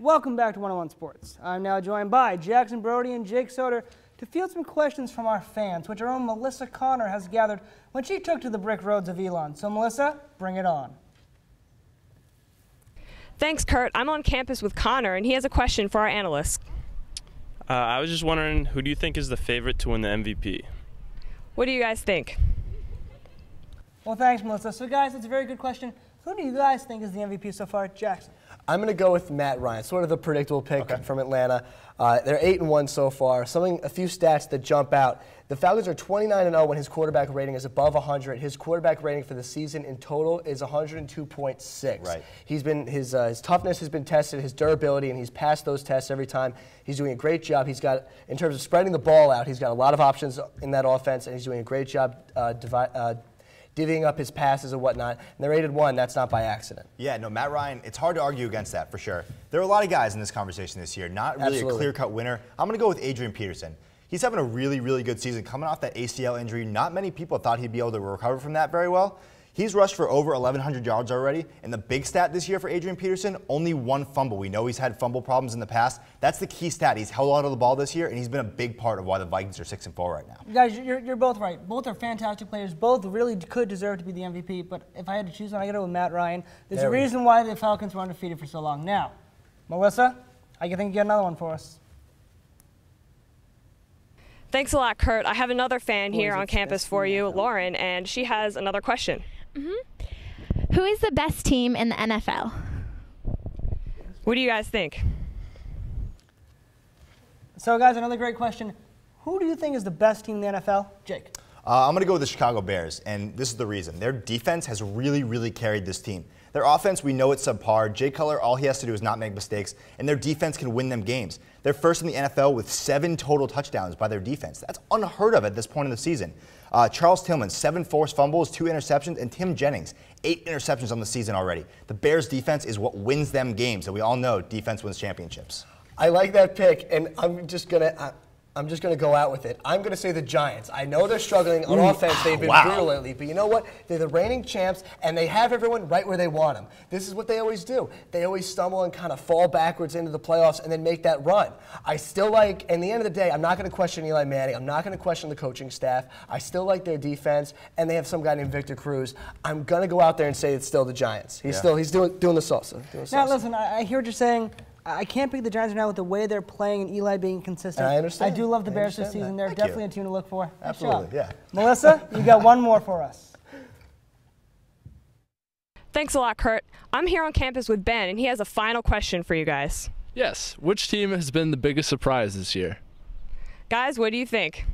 Welcome back to 101 Sports. I'm now joined by Jackson, Brodie, and Jake Sotir to field some questions from our fans, which our own Melissa Connor has gathered when she took to the brick roads of Elon. So, Melissa, bring it on. Thanks, Kurt. I'm on campus with Connor, and he has a question for our analyst. I was just wondering, who do you think is the favorite to win the MVP? What do you guys think? Well, thanks, Melissa. So, guys, that's a very good question. Who do you guys think is the MVP so far? Jackson. I'm going to go with Matt Ryan, sort of the predictable pick from Atlanta. They're 8-1 so far. A few stats that jump out. The Falcons are 29-0 when his quarterback rating is above 100. His quarterback rating for the season in total is 102.6. Right. His toughness has been tested, his durability, and he's passed those tests every time. He's doing a great job. He's got, in terms of spreading the ball out, he's got a lot of options in that offense, and he's doing a great job divvying up his passes and whatnot. And they're 8-1. That's not by accident. Yeah, no, Matt Ryan, it's hard to argue against that for sure. There are a lot of guys in this conversation this year. Not really a clear-cut winner. I'm going to go with Adrian Peterson. He's having a really, really good season. Coming off that ACL injury, not many people thought he'd be able to recover from that very well. He's rushed for over 1,100 yards already, and the big stat this year for Adrian Peterson, only one fumble. We know he's had fumble problems in the past. That's the key stat. He's held on to the ball this year, and he's been a big part of why the Vikings are 6-4 right now. You guys, you're both right. Both are fantastic players. Both really could deserve to be the MVP, but if I had to choose one, I got to go with Matt Ryan. There's a reason why the Falcons were undefeated for so long. Now, Melissa, I think you got another one for us. Thanks a lot, Kurt. I have another fan here on campus for you, Lauren, and she has another question. Who is the best team in the NFL? What do you guys think? So, guys, another great question. Who do you think is the best team in the NFL? Jake. I'm going to go with the Chicago Bears, and this is the reason. Their defense has really, really carried this team. Their offense, we know it's subpar. Jay Cutler, all he has to do is not make mistakes, and their defense can win them games. They're first in the NFL with 7 total touchdowns by their defense. That's unheard of at this point in the season. Charles Tillman, 7 forced fumbles, 2 interceptions, and Tim Jennings, 8 interceptions on the season already. The Bears' defense is what wins them games, and we all know defense wins championships. I like that pick, and I'm just gonna go out with it. I'm gonna say the Giants. I know they're struggling on offense. They've been brutal lately, but you know what? They're the reigning champs, and they have everyone right where they want them. This is what they always do. They always stumble and kind of fall backwards into the playoffs and then make that run. I still like, in the end of the day, I'm not gonna question Eli Manning. I'm not gonna question the coaching staff. I still like their defense, and they have some guy named Victor Cruz. I'm gonna go out there and say it's still the Giants. He's doing the salsa. Now, listen, I hear what you're saying. I can't pick the Giants right now with the way they're playing and Eli being consistent. I understand. I do love the Bears this season. They're definitely a team to look for. Absolutely, yeah. Melissa, you got one more for us. Thanks a lot, Kurt. I'm here on campus with Ben, and he has a final question for you guys. Yes. Which team has been the biggest surprise this year? Guys, what do you think?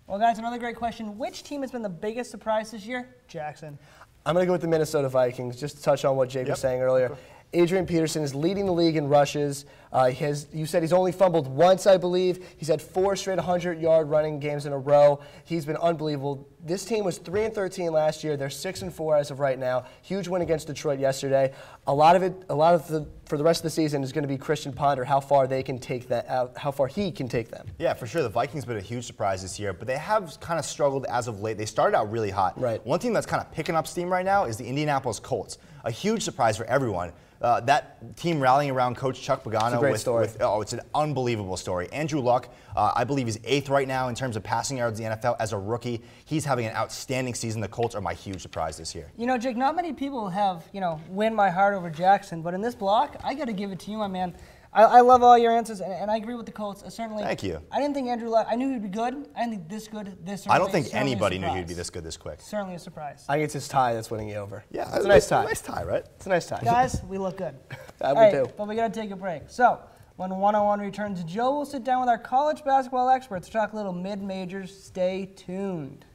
Well, guys, another great question. Which team has been the biggest surprise this year? Jackson. I'm going to go with the Minnesota Vikings, just to touch on what Jake was saying earlier. Adrian Peterson is leading the league in rushes. You said he's only fumbled once, I believe. He's had 4 straight 100-yard running games in a row. He's been unbelievable. This team was 3-13 last year. They're 6-4 as of right now. Huge win against Detroit yesterday. For the rest of the season is going to be Christian Ponder, how far they can take that, how far he can take them. Yeah, for sure. The Vikings have been a huge surprise this year, but they have kind of struggled as of late. They started out really hot. Right. One team that's kind of picking up steam right now is the Indianapolis Colts. A huge surprise for everyone. That team rallying around Coach Chuck Pagano. It's a great story. It's an unbelievable story. Andrew Luck, I believe he's 8th right now in terms of passing yards in the NFL as a rookie. He's having an outstanding season. The Colts are my huge surprise this year. You know, Jake, not many people have, win my heart over Jackson, but in this block, I got to give it to you, my man. I love all your answers, and I agree with the Colts. Certainly. Thank you. I didn't think Andrew Luck, I knew he'd be good. I didn't think this good, this early. I don't think anybody knew he'd be this good this quick. Certainly a surprise. I think it's his tie that's winning you over. Yeah, it's a nice tie. Nice tie, right? It's a nice tie. Guys, we look good. We do. But we got to take a break. So, when 101 returns, Joe will sit down with our college basketball experts to talk a little mid-majors. Stay tuned.